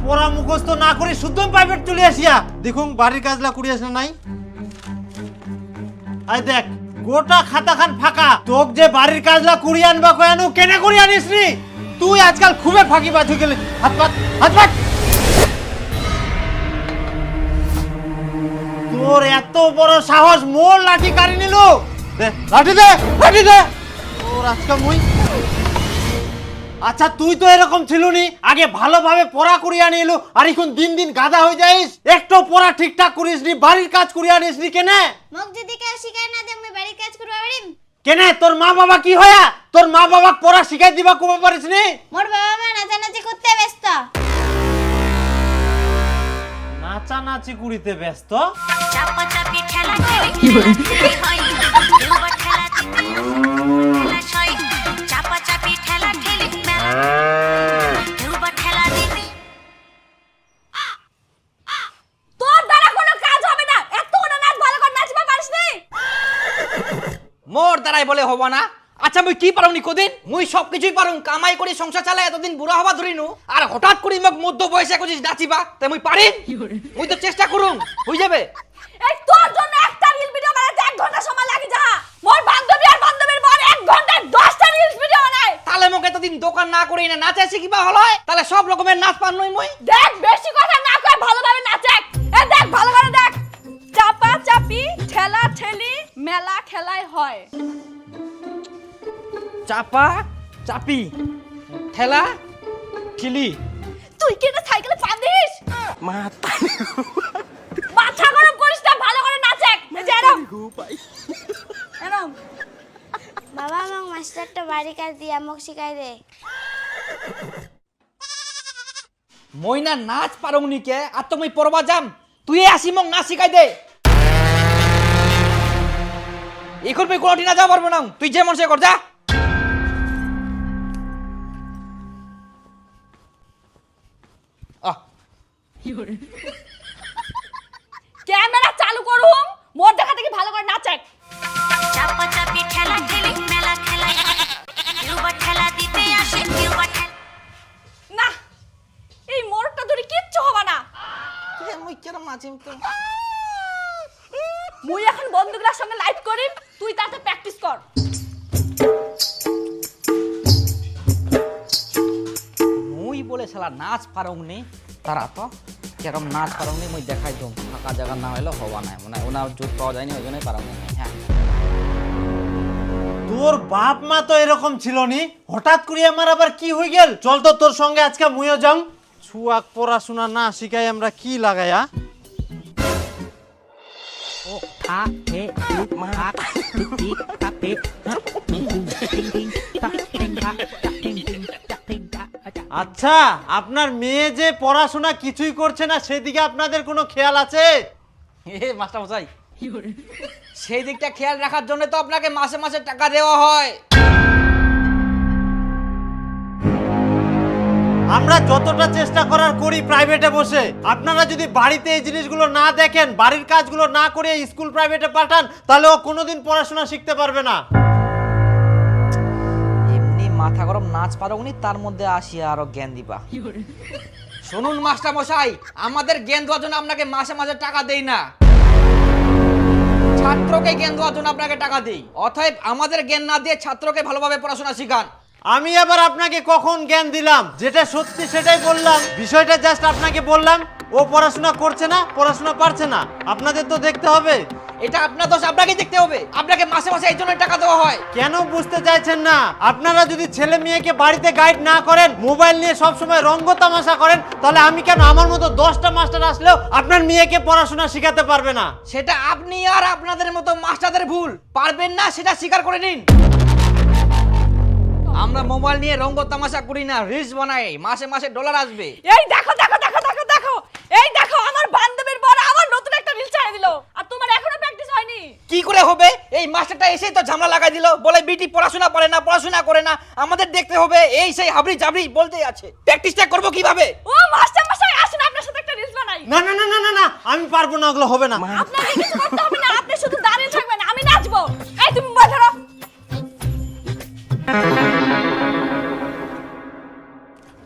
পড়া মুখস্থ না করে শুদ্ধ প্রাইভেট চলে আসিয়া দেখুন বাড়ির কাজলা করি আসে নাই। আই দেখ গোটা খাতা খান ফাঁকা, তোক যে বাড়ির কাজলা করি আনবা কয়ানু কেনে করি আনিস নি? তুই আজকাল খুবই ফাঁকি বাজ হয়ে গেলে। হাত পাত হাত পাত। তোর এত বড় সাহস, মোর লাঠি কাড়ি নিল। দে লাঠি দে, লাঠি দে। তোর আজকে মুই আচ্ছা তুই তো এরকম ছিলুনি, আগে ভালোভাবে পড়া করিয়া নিয়ে এলো, আর এখন দিন দিন গাধা হয়ে যাইস। একটু পড়া ঠিকঠাক করিস নি, বাড়ির কাজ করিয়া নিস নি কেনে? মোক যদি কেউ শিখায় না দে আমি বাড়ির কাজ করবা পারিম কেনে? তোর মা বাবা কি হয়া তোর মা বাবা পড়া শিখাই দিবা কোবা পারিস নি? মোর বাবা মা নাচানাচি করতে ব্যস্ত। নাচানাচি করিতে ব্যস্ত? চাপা চাপি ঠেলা ঠেলি হয় দুবার ঠেলা ছয় চাপা চাপি ঠেলা ঠেলি দুবার ঠেলা দিবি। তোর দ্বারা কোনো কাজ হবে না, এত না নাচ ভালো করে নাচবা পারিস নি? মোর দ্বারাই বলে হব না? আচ্ছা মুই কি পারুনি কদিন? মুই সব কিছুই পারুম, কামাই করে সংসার চালাই এতদিন বুড়া হবা ধরিনু, আর হঠাৎ করে মোক মধ্য বয়সে কইছিস নাচিবা, তাই মুই পারিম? মুই তো চেষ্টা করুম, হই যাবে। এই তোর জন্য একটা রিল ভিডিও বানাতে 1 ঘন্টা সময় লাগে যা। মোর বান্ধবী আর বান্ধবীর বর 1 ঘন্টায় 10টা রিল ভিডিও বানায়। তাহলে মোক এতদিন দোকান না করেই না নাচে শিখিবা হলো, তাহলে সব রকমের নাচ পারনই মুই। দেখ বেশি কথা না কই ভালোভাবে নাচে। এই দেখ ভালো করে দেখ। চাপা চাপি ঠেলা ঠেলি মেলা খেলায় হয়। চাপা চাপি ঠেলা ঠেলি। তুই কি না সাইকেলে পা দিস? মাথা গরম করিস না, ভালো করে নাচে। এরম এরম। বাবা আমাকে মাস্টারটা বাড়ি কাজ দিয়ে আমাকে শিখাই দে। মই না নাচ পারুনি কে, আর তো মুই পড়বা যাম, তুই আসি মোক নাচ শিখাই দে। এখন মুই কোনটি না যা পারবো না, তুই যে মন সে কর যা। ক্যামেরা চালু করুম, মোর দেখা দেখি ভালো করে নাচে। চাপা চাপি ঠেলা ঠেলি মেলা খেলায় দুবার ঠেলা দিতে আসে দুবার না। এই মোরটা ধরে কিচ্ছু হবে না। মুই কেন নাচিম তো? মুই এখন বন্ধুগুলোর সঙ্গে লাইভ করিম, তুই তাতে প্র্যাকটিস কর। মুই বলে শালা নাচ পারুনি, তারা তো কেরম নাচ পারুনি মুই দেখাই দম। ফাঁকা জায়গা না হইলে হওয়া নাই, মানে ওনা জোট পাওয়া যায়নি, ওই জন্যই পারুনি। হ্যাঁ তোর বাপ মা তো এরকম ছিল নি, হঠাৎ করে আমার আবার কি হয়ে গেল? চল তো তোর সঙ্গে আজকে মুইও যাম। ছুয়াক পড়াশোনা না শিখাই আমরা কি লাগাইয়া। ও খা হে মা টি তা তে আচ্ছা আপনার মেয়ে যে পড়াশোনা কিছুই করছে না, সেদিকে আপনাদের কোনো খেয়াল আছে? এ মাস্টার মশাই, সেই দিকটা খেয়াল রাখার জন্য তো আপনাকে মাসে মাসে টাকা দেওয়া হয়। আমরা যতটা চেষ্টা করার করি প্রাইভেটে বসে, আপনারা যদি বাড়িতে এই জিনিসগুলো না দেখেন, বাড়ির কাজগুলো না করে স্কুল প্রাইভেটে পাঠান, তাহলে ও কোনোদিন পড়াশোনা শিখতে পারবে না। এমনি মাথা গরম নাচ পারোনি, তার মধ্যে আসিয়া আরো জ্ঞান দিবা। শুনুন মাস্টার মশাই, আমাদের জ্ঞান দেওয়ার জন্য আপনাকে মাসে মাসে টাকা দেই না, ছাত্রকে জ্ঞান দেওয়ার জন্য আপনাকে টাকা দেই। অতএব আমাদের জ্ঞান না দিয়ে ছাত্রকে ভালোভাবে পড়াশোনা শিখান। আমি আবার আপনাকে কখন জ্ঞান দিলাম? যেটা সত্যি সেটাই বললাম, বিষয়টা জাস্ট আপনাকে বললাম। ও পড়াশোনা করছে না, পড়াশোনা পারছে না, আপনাদের তো দেখতে হবে। এটা আপনার দোষ, আপনাকে দেখতে হবে। আপনাকে মাসে মাসে এই জন্য টাকা দেওয়া হয়। কেন বুঝতে চাইছেন না? আপনারা যদি ছেলে মেয়েকে বাড়িতে গাইড না করেন, মোবাইল নিয়ে সব সময় রঙ্গ তামাশা করেন, তাহলে আমি কেন আমার মতো 10টা মাস্টার আসলেও আপনার মেয়েকে পড়াশোনা শেখাতে পারবে না? সেটা আপনি আর আপনাদের মতো মাস্টারদের ভুল। পারবেন না সেটা স্বীকার করে নিন। আমরা মোবাইল নিয়ে রঙ্গ তামাশা করি না, রিলস বানাই, মাসে মাসে ডলার আসবে। এই দেখো দেখো দেখো দেখো দেখো, এই দেখো আমার বান্ধবীর বর আবার নতুন একটা রিল ছেড়ে দিল, আর তোমার এখনো প্র্যাকটিস হয়নি। কি করে হবে? এই মাস্টারটা এসেই তো ঝামেলা লাগাই দিল, বলে বিটি পড়াশোনা পারে না, পড়াশোনা করে না, আমাদের দেখতে হবে, এই সেই হাবড়ি জাবড়ি বলতেই আছে। প্র্যাকটিসটা করব কিভাবে? ও মাস্টার মশাই আসুন আপনার সাথে একটা রিলস বানাই। না না না না না না, আমি পারবো না, ওগুলো হবে না। আপনাকে কিছু করতে হবে না, আপনি শুধু দাঁড়িয়ে থাকবেন, আমি নাচবো। এই তুমি মোবাইল ধরো।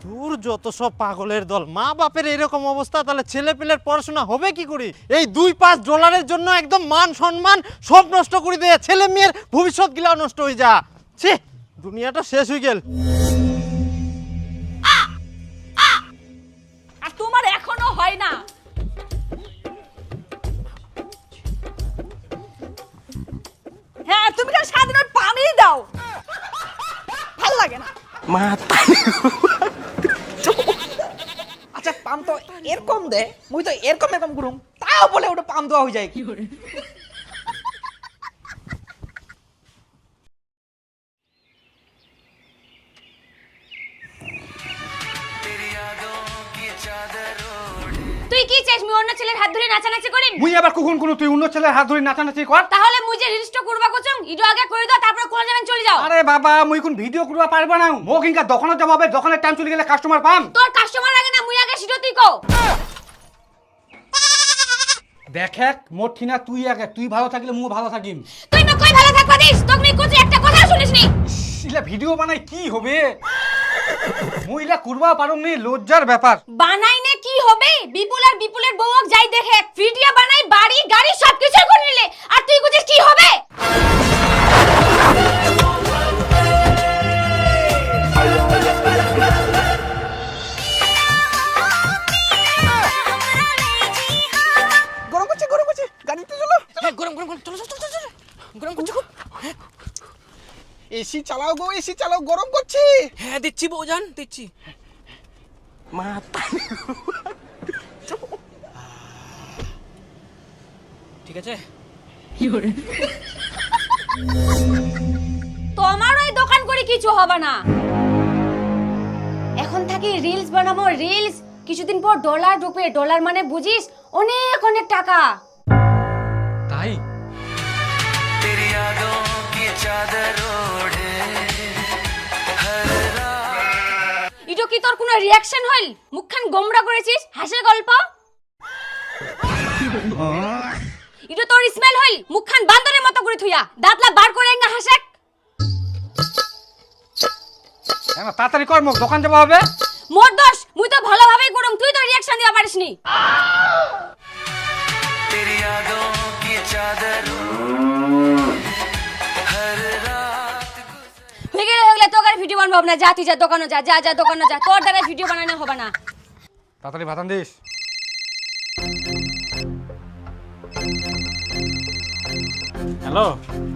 তোর যত সব পাগলের দল, মা বাপের এরকম অবস্থা, তাহলে ছেলে পেলের পড়াশোনা হবে কি করে? এই $2-5 জন্য একদম মান সম্মান সব নষ্ট করে দেয়, ছেলে মেয়ের ভবিষ্যৎ গিলা নষ্ট হয়ে যা। ছি, দুনিয়াটা শেষ হয়ে গেল। আর তোমার এখনো হয় না। হ্যাঁ, তুমি খালি সারাদিন ওর পানি দাও, ভাল লাগে না। আচ্ছা পাম তো এরকম দে, মুই তো এরকম এরকম করুম, তাও বলে ওটা পাম দেওয়া হয়ে যায়। তুই কি চাস মুই অন্য ছেলের হাত ধরে নাচানাচি করিম? মুই আবার কখন কোন তুই অন্য ছেলের হাত ধরে নাচানাচি কর? তাহলে মুই যে রিলসটা করবা কচং ইডো আগে করে দাও, তারপর কোন যাবেন চলে যাও। আরে বাবা মুই কোন ভিডিও করবা পারবা না, মোক ইনকা দোকানে যাব হবে, দোকানের টাইম চলে গেলে কাস্টমার পাম। তোর কাস্টমার লাগে না, মুই আগে সিটো তুই কও। দেখ মোর ঠিনা তুই আগে, তুই ভালো থাকলে মু ভালো থাকিম। তুই না কই ভালো থাকবা দিস, তোক নি কুচি একটা কথা শুনিসনি। ইলা ভিডিও বানাই কি হবে? মুই ইলা করবা পারুম নি, লজ্জার ব্যাপার। বানাই নে কি হবে? বিপুলের বউক যাই দেখে ভিডিও বানাই, বাড়ি গাড়ি সবকিছু করে নিলে, আর তুই কুচিস কি হবে? গরম করছে গাড়িতে চলো। হ্যাঁ গরম চলো গরম করছে খুব। এসি চালাও গো, এসি চালাও, গরম করছে। হ্যাঁ দিচ্ছি বউজান, দিচ্ছি। ঠিক আছে। তোমার ওই দোকান করে কিছু হবে না। এখন থাকি রিলস বানাবো, রিলস। কিছুদিন পর ডলার ঢুকবে, ডলার মানে বুঝিস অনেক অনেক টাকা। তাই ইটো কি তোর কোনো রিঅ্যাকশন হইল? মুখখান গোমড়া করেছিস, হাসির গল্প। ইটো তোর স্মেল হইল, মুখখান বান্দরের মতো করে থুইয়া, দাঁতলা বার করে এঙ্গা হাসেক। এমা তাড়াতাড়ি কর, মোক দোকান যাব হবে। মোর দোষ, মুই তো ভালোভাবেই করুম, তুই তো রিঅ্যাকশন দিবা পারিসনি। হয়ে গেলে তোর ভিডিও বানাবো না, যা তুই যা দোকানে যা, যা দোকানে যা, তোর দ্বারা ভিডিও বানানো হবে না। তাড়াতাড়ি ভাতান দিস। হ্যালো,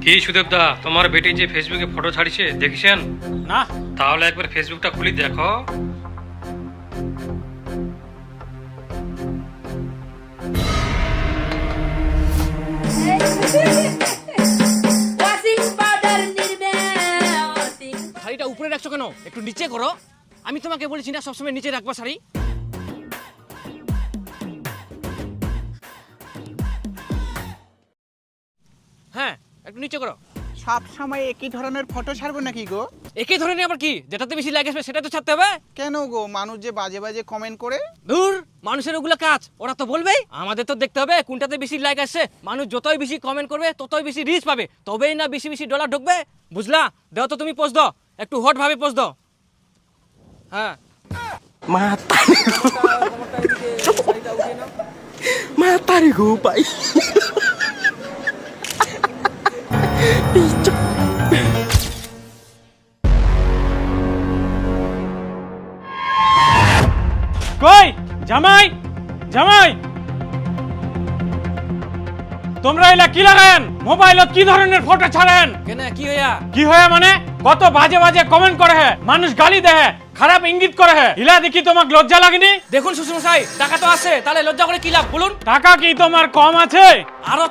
কি সুদেব দা, তোমার বেটি যে ফেসবুকে ফটো ছাড়িছে দেখেছেন? না তাহলে একবার ফেসবুকটা খুলি দেখো। শাড়িটা উপরে রাখছো কেন? একটু নিচে করো। আমি তোমাকে বলেছি না সবসময় নিচে রাখবা শাড়ি। হ্যাঁ একটু নিচে করো। সব সময় একই ধরনের ফটো ছাড়বো নাকি গো? একই ধরনের আবার কি? যেটাতে বেশি লাইক আসবে সেটা তো ছাড়তে হবে। কেন গো, মানুষ যে বাজে বাজে কমেন্ট করে। ধুর, মানুষের ওগুলো কাজ, ওরা তো বলবেই। আমাদের তো দেখতে হবে কোনটাতে বেশি লাইক আসছে। মানুষ যতই বেশি কমেন্ট করবে ততই বেশি রিচ পাবে, তবেই না বেশি বেশি ডলার ঢুকবে। বুঝলা? দাও তো তুমি পোস্ট দাও, একটু হট ভাবে পোস্ট দাও। হ্যাঁ মাতারি গো ভাই। কই জামাই, জামাই তোমরা এলা কি লাগান? মোবাইলত কি ধরনের ফটো ছাড়েন? কেন কি হইয়া? কি হয় মানে কত বাজে বাজে কমেন্ট করে হে, মানুষ গালি দেয়, খারাপ ইঙ্গিত করে হে, ইলা দেখি তোমাক লজ্জা লাগেনি? দেখুন শ্বশুরমশাই, টাকা তো আছে, তাহলে লজ্জা করে কি লাভ বলুন? টাকা কি তোমার কম আছে? আরো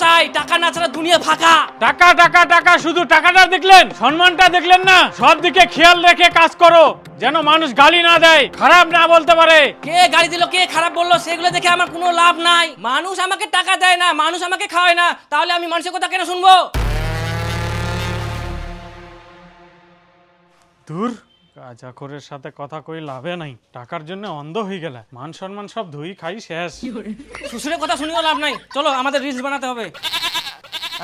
চাই, টাকা না ছাড়া দুনিয়া ফাঁকা। টাকা টাকা টাকা, শুধু টাকাটা দেখলেন, সম্মানটা দেখলেন না? সব দিকে খেয়াল রেখে কাজ করো, যেন মানুষ গালি না দেয়, খারাপ না বলতে পারে। কে গালি দিল, কে খারাপ বললো, সেগুলো দেখে আমার কোনো লাভ নাই। মানুষ আমাকে টাকা দেয় না, মানুষ আমাকে খাওয়ায় না, তাহলে আমি মানুষের কথা কেন শুনবো? দূর, গাঁজাখোরের সাথে কথা কই লাভে নাই, টাকার জন্য অন্ধ হয়ে গেলে মান সম্মান সব ধুই খাই শেষ। শ্বশুরের কথা শুনিও লাভ নাই, চলো আমাদের রিলস বানাতে হবে,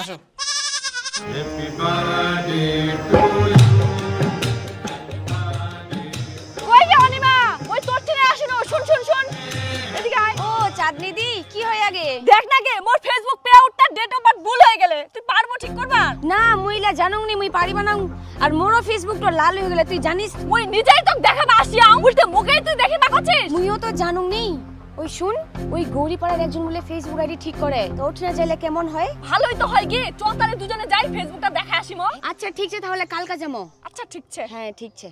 আসো। কই যাও নিমা? চাঁদনি দি কি হয়ে আগে দেখ না গে মোর ফেসবুক পেআউটটা ডেট অফ বার্থ ভুল হয়ে গেলে তুই পারবো ঠিক করবা না মুইলা জানুং নি মুই পারিবা না আর মোরও ফেসবুকটা লাল হয়ে গেলে তুই জানিস মুই নিজেই তো দেখাবা আসিয়া উল্টে মুখেই তুই দেখিবা করছিস মুইও তো জানুং নি ওই শুন ওই গৌরীপাড়ার একজন বলে ফেসবুক আইডি ঠিক করে তো ওঠনা চাইলে কেমন হয় ভালোই তো হয় গে চল তাহলে দুজনে যাই ফেসবুকটা দেখা আসিমো আচ্ছা ঠিক আছে তাহলে কালকা যামো আচ্ছা ঠিক আছে হ্যাঁ ঠিক আছে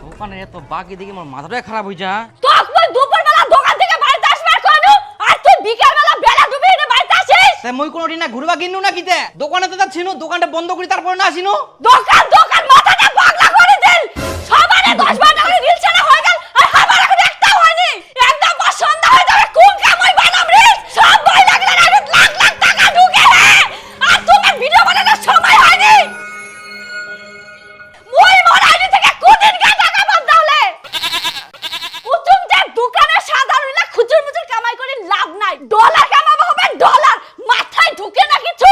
দোকানে এত বাকি দেখি আমার মাথাটাই খারাপ হয়ে যা তোক মই দুপুরবেলা দোকান থেকে বাড়িতে আসবার কোনু আর তুই বিকালবেলা বেলা ডুবে এনে বাড়িতে আসিস তে মই কোনোদিন না ঘুরবা কিনু না কিতে দোকানে তো যাচ্ছিনু দোকানটা বন্ধ করি তারপর না আসিনু দোকান মাথাটা পাগলা করে দিল সবারে 10 টাকা রিল ছাড়া হয়ে গেল আর আমার এখন একটাও হয়নি একদম পছন্দ হয়ে যাবে কোন কামই বানাম রিল সব বই লাগলে না লাখ লাখ টাকা ঢুকে আর তোমার ভিডিও বানানোর সময় হয়নি মই মোর আইডি থেকে কোদিন কা টাকা বাদ দাওলে কুচুম যে দোকানে সাধারণ না খুচুর মুচুর কামাই করে লাভ নাই ডলার কামাবো হবে ডলার মাথায় ঢুকে না কিছু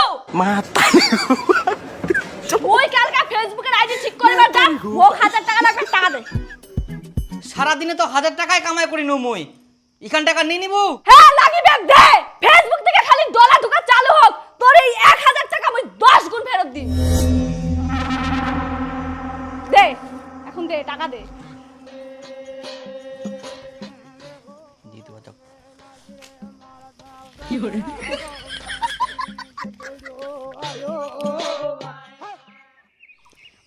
ওই কালকা ফেসবুকের আইডি ঠিক করবার দাম ও 1000 টাকা লাগবে টাকা দে সারা দিনে তো 1000 টাকাই কামাই করি নু মই ইখান টাকা নিয়ে নিবো হ্যাঁ লাগিবে দে ফেসবুক থেকে খালি ডলার ঢোকা চালু হোক তোর এই 1000 টাকা আমি 10 গুণ ফেরত দিই দে এখন দে টাকা দে জিতু বাজাও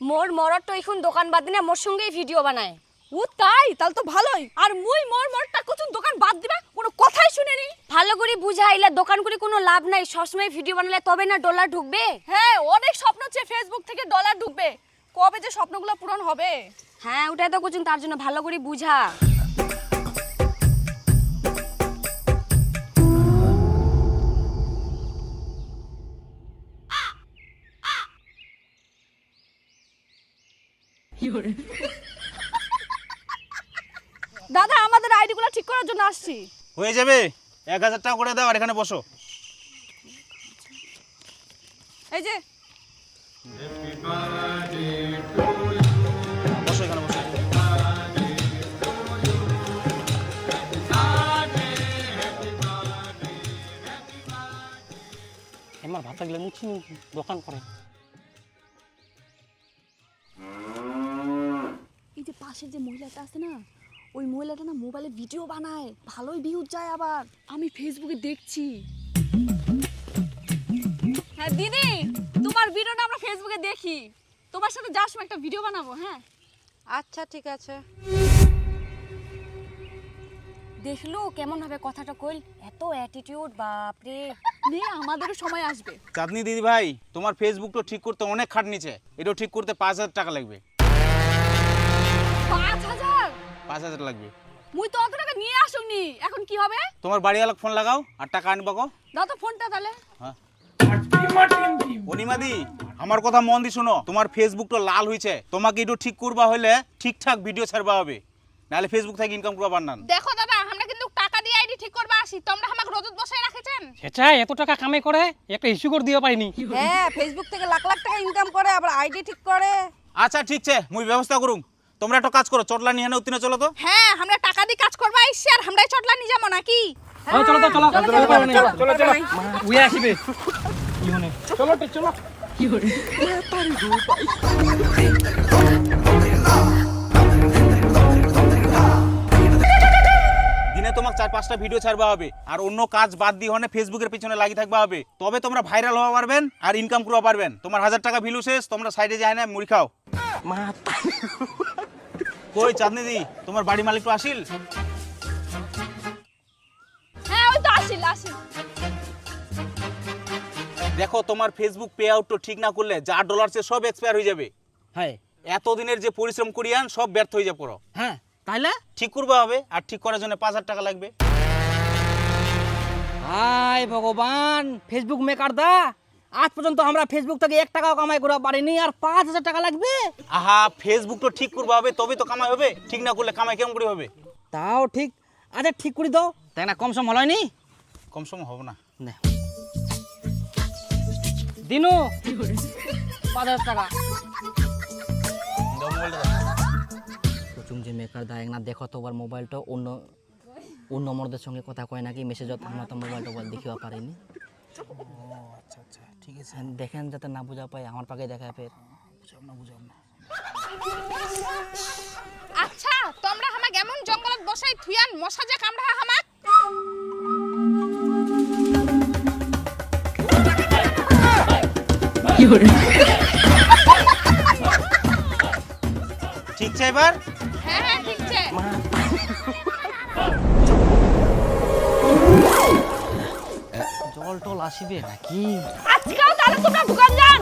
মোর মরট তো এখন দোকান বাদ দিনা মোর সঙ্গেই ভিডিও বানায় ও তাই তাহলে তো ভালোই আর মুই মোর মরটা কুচুন দোকান বাদ দিবা কোনো কথাই শুনেনি ভালো করে বুঝাইলা দোকান করে কোনো লাভ নাই সবসময় ভিডিও বানালে তবে না ডলার ঢুকবে হ্যাঁ অনেক স্বপ্ন আছে ফেসবুক থেকে ডলার ঢুকবে কবে যে স্বপ্নগুলো পূরণ হবে হ্যাঁ ওটাই তো কুচুন তার জন্য ভালো করে বুঝা দাদা আমাদের আইডিগুলো ঠিক করার জন্য আসছি হয়ে যাবে 1000 টাকা করে দাও আর এখানে বসো এই যে বসো এখানে বসো আমার ভাতা গেলে নিচ্ছি দোকান করে এই যে পাশের যে মহিলাটা আছে না ওই মহিলাটা না মোবাইলে ভিডিও বানায় ভালোই ভিউজ যায় আবার আমি ফেসবুকে দেখছি হ্যাঁ দিদি তোমার ভিডিওটা আমরা ফেসবুকে দেখি তোমার সাথে যাওয়ার সময় একটা ভিডিও বানাবো হ্যাঁ আচ্ছা ঠিক আছে দেখলো কেমন হবে কথাটা কইল এত অ্যাটিটিউড বাপ রে নে আমাদেরও সময় আসবে চাঁদনি দিদি ভাই তোমার ফেসবুকটা ঠিক করতে অনেক খাটনিছে এটা ঠিক করতে 5000 টাকা লাগবে 5000 5000 লাগবে মুই তো অত টাকা নিয়ে আসুনি এখন কি হবে তোমার বাড়িওয়ালা ফোন লাগাও আর টাকা আনবা গো দাও তো ফোনটা তাহলে হ্যাঁ অনিমাদি আমার কথা মন দি শোনো তোমার ফেসবুকটা লাল হইছে তোমাকে একটু ঠিক করবা হইলে ঠিকঠাক ভিডিও ছাড়বা হবে নাহলে ফেসবুক থেকে ইনকাম করবা পারনা দেখো দাদা আমরা কিন্তু টাকা দিয়ে আইডি ঠিক করবা আসি তোমরা আমাকে রোজত বসায় রাখেছেন সেটা এত টাকা কামাই করে একটা ইস্যু করে দিও পাইনি হ্যাঁ ফেসবুক থেকে লাখ লাখ টাকা ইনকাম করে আবার আইডি ঠিক করে আচ্ছা ঠিক আছে মুই ব্যবস্থা করুম তোমরা একটা কাজ করো চটলা নিয়ে উত্তীর্ণ চলো তো হ্যাঁ আমরা টাকা দিয়ে কাজ করবা আইছি আর আমরাই চটলা নিয়ে যাবো নাকি চলো তো চলো চলো চলো উয়ে আসবে কি হনে চলো তো চলো দিনে তোমাকে 4-5টা ভিডিও ছাড়বা হবে আর অন্য কাজ বাদ দিয়ে হনে ফেসবুকের পিছনে লাগি থাকবা হবে তবে তোমরা ভাইরাল হওয়া পারবেন আর ইনকাম করবা পারবেন তোমার 1000 টাকা ভ্যালু শেষ তোমরা সাইডে যায় না মুড়ি খাও কই চাঁদনি দি তোমার বাড়ি মালিক তো আসিল হ্যাঁ ওই তো আসিল দেখো তোমার ফেসবুক পে আউট তো ঠিক না করলে যা ডলার সে সব এক্সপায়ার হয়ে যাবে হ্যাঁ এতদিনের যে পরিশ্রম করিয়ান সব ব্যর্থ হয়ে যাবে পুরো হ্যাঁ তাইলে ঠিক করবা হবে আর ঠিক করার জন্য 5000 টাকা লাগবে হায় ভগবান ফেসবুক মেকার দা আজ পর্যন্ত আমরা ফেসবুক থেকে 1 টাকাও কামাই করা পারিনি আর 5000 টাকা লাগবে আহা ফেসবুক তো ঠিক করবা হবে তবে তো কামাই হবে ঠিক না করলে কামাই কেমন করে হবে তাও ঠিক আচ্ছা ঠিক করে দাও তাই না কম সম হলয়নি কম সম হবে না না দিনু 5000 টাকা দাও মোবাইলটা দাও। কুচুম যে মেকার দরকার দেয় না, দেখো তো ওর মোবাইলটা অন্য অন্য মরদের সঙ্গে কথা কয় নাকি মেসেজত, আমরা তো মোবাইল টোবাইল দেখিও পারিনি। আচ্ছা আচ্ছা ঠিক আছে, দেখেন যাতে না বুঝা পায়, আমার পাকে দেখা ফের। বুঝাম না। আচ্ছা তোমরা হামাক এমন জঙ্গলত বসাই থুয়ান মশা যে কামড়া হামাক। ঠিক আছে এবার হ্যাঁ হ্যাঁ ঠিক আছে। জল টল আসিবে নাকি? আজকেও তাহলে তোমরা দোকান যান।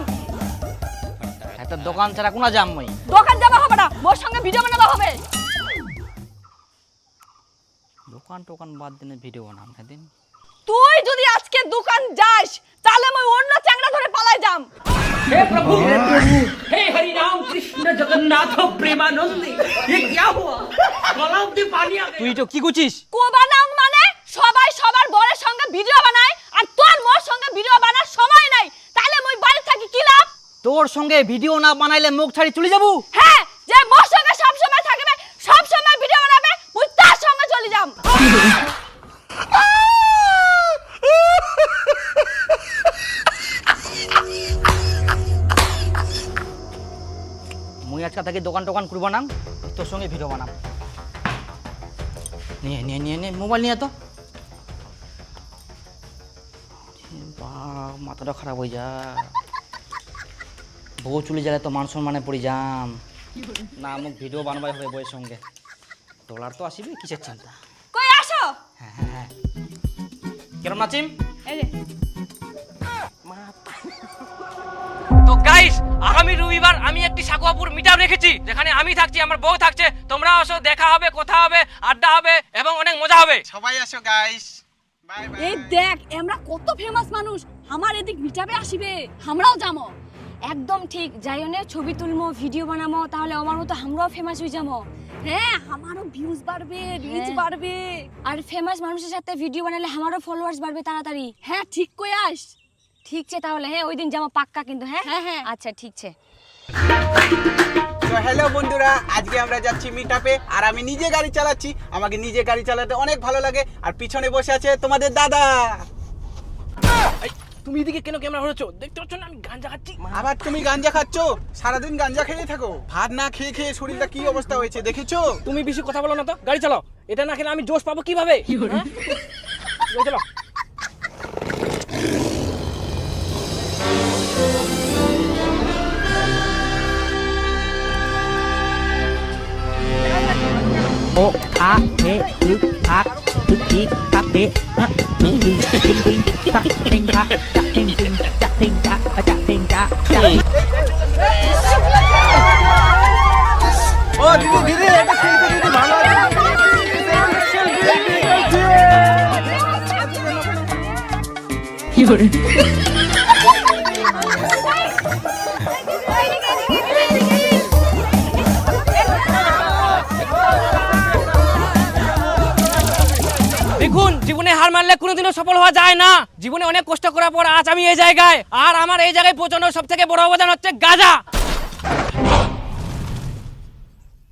একটা দোকান ছাড়া কোনা যাম মই? দোকান যাওয়া হবে না, মোর সঙ্গে ভিডিও বানাবা হবে। দোকান টোকান বাদ দিনে ভিডিও বানাম সেদিন। তুই যদি আজকে দোকান যাস তাহলে আমি অন্য চ্যাংড়া ধরে পালাই যাম। हे प्रभु हे हरि राम कृष्ण जगन्नाथ प्रेमानंद ये क्या हुआ गला में पानी आ गया। তুই তো কি গুছিস? কোবানাং মানে সবাই সবার বরের সঙ্গে ভিডিও বানায় আর তোর মোর সঙ্গে ভিডিও বানার সময় নাই, তাহলে মই বাড়ি থাকি কি লাভ? তোর সঙ্গে ভিডিও না বানাইলে মুখ ছাড়ি চলে যাবো। হ্যাঁ, যে মোর সঙ্গে সব সময় থাকবে, সব সময় ভিডিও বানাবে, মই তার সঙ্গে চলে যাম। মুই আজকে থেকে দোকান টোকান করবো না, তোর সঙ্গে ভিডিও বানাম। নিয়ে নিয়ে নিয়ে নিয়ে মোবাইল নিয়ে তো। মাথাটা খারাপ হয়ে যা, বউ চলে গেলে তো মান সম্মানে পড়ে যাম না, মোক ভিডিও বানবাই হবে বউয়ের সঙ্গে। ডলার তো আসিবে, কিসের চিন্তা। কই আসো। হ্যাঁ হ্যাঁ হ্যাঁ, কেরম নাচিম? এই যে তো গাইস আগামী রবিবার আমি একটি সাকুয়াপুর মিটআপ রেখেছি, যেখানে আমি থাকছি, আমার বউ থাকছে, তোমরা আসো, দেখা হবে, কথা হবে, আড্ডা হবে এবং অনেক মজা হবে। সবাই আসো গাইস, বাই বাই। এই দেখ আমরা কত ফেমাস মানুষ, আমার এদিক মিটাবে আসিবে, আমরাও যাবো। একদম ঠিক, যাইনে ছবি তুলমো, ভিডিও বানামো, তাহলে আমার মতো আমরাও ফেমাস হয়ে যাবো। হ্যাঁ, আমারও ভিউজ বাড়বে, রিচ হ্যাঁ। বাড়বে। আর ফেমাস মানুষের সাথে ভিডিও বানালে আমারও ফলোয়ার্স বাড়বে তাড়াতাড়ি। হ্যাঁ ঠিক কই আস। ঠিক আছে তাহলে, হ্যাঁ ওই দিন যাবো পাক্কা কিন্তু। হ্যাঁ হ্যাঁ হ্যাঁ আচ্ছা ঠিক আছে। তো হ্যালো বন্ধুরা, আজকে আমরা যাচ্ছি মিটআপে আর আমি নিজে গাড়ি চালাচ্ছি। আমাকে নিজে গাড়ি চালাতে অনেক ভালো লাগে। আর পিছনে বসে আছে তোমাদের দাদা। তুমি এদিকে কেন ক্যামেরা ধরেছো? দেখতে পাচ্ছ না আমি গাঞ্জা খাচ্ছি? আবার তুমি গাঞ্জা খাচ্ছ? সারাদিন গাঞ্জা খেয়ে থাকো, ভাত না খেয়ে খেয়ে শরীরটা কি অবস্থা হয়েছে দেখেছো? তুমি বেশি কথা বলো না তো, গাড়ি চালাও। এটা না খেলে আমি জোশ পাবো কিভাবে? হ্যাঁ? গাড়ি চালাও। ও আ এ উ আ উ ই তা এ আ উ ই টিং টিং টা টিং টা টিং টিং টা টিং টা টিং টা। ও দিদি দিদি, এটা খেলতে দিদি ভালো কি করে? দেখুন, জীবনে হার মানলে কোনোদিনও সফল হওয়া যায় না। জীবনে অনেক কষ্ট করার পর আজ আমি এই জায়গায়, আর আমার এই জায়গায় পৌঁছানোর সব থেকে বড় অবদান হচ্ছে গাঁজা।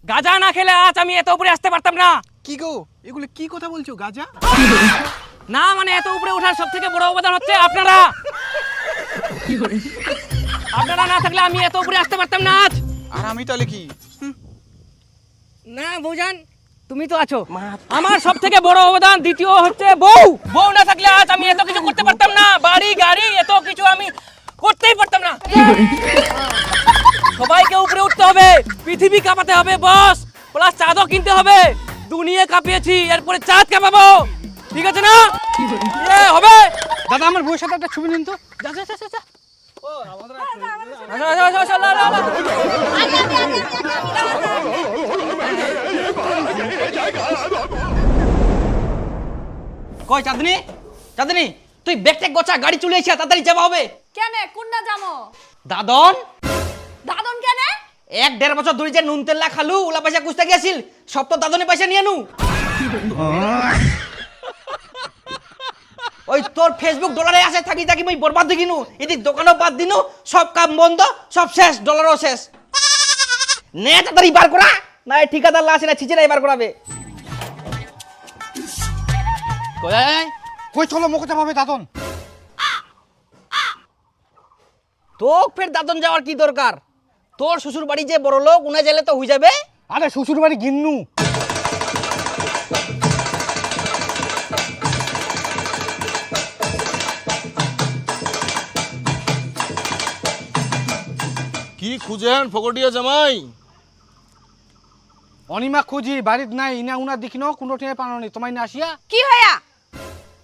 গাঁজা না খেলে আজ আমি এত উপরে আসতে পারতাম না। কি গো, এগুলো কি কথা বলছো? গাঁজা না মানে এত উপরে ওঠার সব থেকে বড় অবদান হচ্ছে আপনারা। আপনারা না থাকলে আমি এত উপরে আসতে পারতাম না আজ। আর আমি তাহলে কি? না বৌজান, তুমি তো আছো। আমার সব থেকে বড় অবদান দ্বিতীয় হচ্ছে বউ। বউ না থাকলে আজ আমি এত কিছু করতে পারতাম না, বাড়ি গাড়ি এত কিছু আমি করতেই পারতাম না। সবাইকে উপরে উঠতে হবে, পৃথিবী কাঁপাতে হবে বস, প্লাস চাঁদও কিনতে হবে। দুনিয়া কাঁপিয়েছি, এরপরে চাঁদ কাঁপাবো, ঠিক আছে না? হবে। দাদা আমার বউয়ের সাথে একটা ছবি নিন তো। যা যা যা যা। আসো, আসো, আসো, লা, লা, লা। কই চাঁদনি, চাঁদনি তুই ব্যাগ ট্যাগ গোছা, গাড়ি চলে এসে তাড়াতাড়ি যাওয়া হবে। কেনে কোনটা যাবো? দাদন দাদন কেনে? 1-1.5 বছর ধরে যে নুন তেল খালু ওলা পয়সা কুস্তা গেছিল, সব তো দাদনে পয়সা নিয়ে নু। ওই তোর ফেসবুক ডলারে আসে থাকি থাকি মই বরবাদ দেখিনু, এদিক দোকানও বাদ দিনু, সব কাম বন্ধ, সব শেষ, ডলারও শেষ। নে তাড়াতাড়ি বার করা, না এই ঠিকাদার লাশ না ছিচে এবার করাবে। কই চলো মুখে ভাবে দাদন। তো ফের দাদন যাওয়ার কি দরকার? তোর শ্বশুর বাড়ি যে বড় লোক উনা গেলে তো হয়ে যাবে। আরে শ্বশুর বাড়ি গিন্নু। কি খুঁজেন ফকটিয়া জামাই? অনিমা খুঁজি বাড়িত নাই, ইনা উনা দেখি ন কোনো টেনে পানো নি তোমায় না আসিয়া। কি হইয়া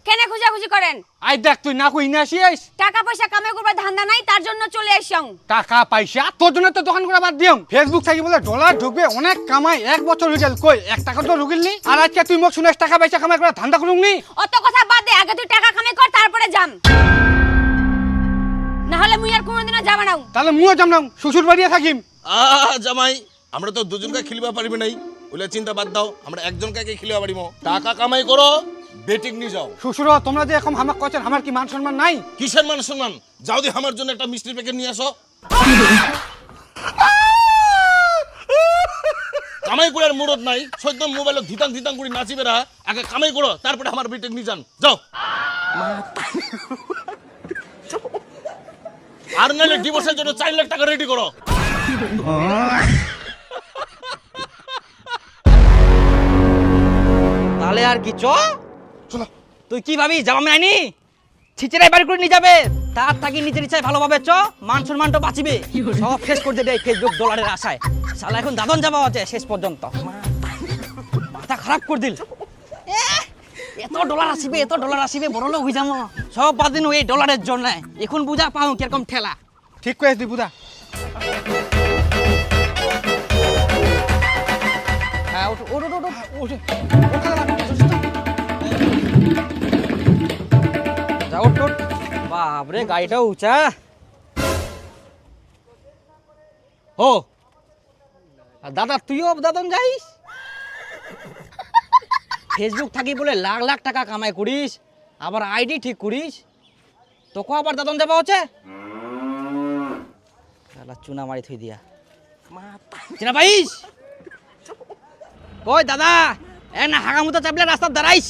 কেনে খুঁজাখুঁজি করেন? আই দেখ তুই না কই ইনা আসিয়াস। টাকা পয়সা কামে করবার ধান্দা নাই, তার জন্য চলে আইসং। টাকা পয়সা তোর জন্য তো দোকান করা বাদ দিম। ফেসবুক থাকি বলে ডলার ঢুকবে অনেক কামাই, 1 বছর হয়ে গেল কই 1 টাকা তো ঢুকিল নি। আর আজকে তুই মোক শুনাস টাকা পয়সা কামাই করা ধান্দা করুম নি। অত কথা বাদ দে, আগে তুই টাকা কামে কর তারপরে যাম, না হলে মুই আর কোনোদিনও যাব না। তাহলে মুও যাম না, শ্বশুর বাড়িয়ে থাকিম। জামাই আমরা তো দুজনকে খিলিবা পারিবে নাই, ওইলা চিন্তা বাদ দাও, আমরা একজনকে খিলিবা পারিব। টাকা কামাই করো, বেটিং নিয়ে যাও। শ্বশুর তোমরা যে এখন আমাক কইছেন আমার কি মান সম্মান নাই? কিসের মান সম্মান? যাও দি আমার জন্য একটা মিষ্টির প্যাকেট নিয়ে আসো। কামাই করার মুরত নাই, সৈদ্য মোবাইলে ধিতাং ধিতাং করে নাচিবে রা। আগে কামাই করো, তারপরে আমার বেটিং নিয়ে যান, যাও। আর নাহলে ডিভোর্সের জন্য 4 লাখ টাকা রেডি করো। তাহলে আর কি চ চলো। তুই কি ভাবি যাবা নাইনি? ছিচেরাই বাড়ি করে নিয়ে যাবে, তার থাকি নিজের ইচ্ছায় ভালোভাবে চ, মান সম্মানটা বাঁচিবে। সব শেষ করে দেয় ফেসবুক ডলারের আশায়। শালা এখন দাদন যাওয়া আছে শেষ পর্যন্ত, মাথা খারাপ করে দিল। এত ডলার আসিবে, এত ডলার আসিবে, বড় লোক হয়ে যাবো। সব বাদ দিন এই ডলারের জন্য। এখন বুঝা পাও কিরকম ঠেলা। ঠিক কইছ দি বুদা। হ্যাঁ ওঠ ওঠ ওঠ ওঠ। যা ওঠ ওঠ। বাপরে গাড়িটা উঁচা। ও দাদা তুইও দাদন যাইস? ফেসবুক থাকি বলে লাখ লাখ টাকা কামাই করিস, আবার আইডি ঠিক করিস, তোকে আবার দাদন যাবা হচ্ছে? চুনা মারি থই দিয়া চিনা পাইস? কই দাদা এ না হাগামুতা চাপলে রাস্তা দাঁড়াইস।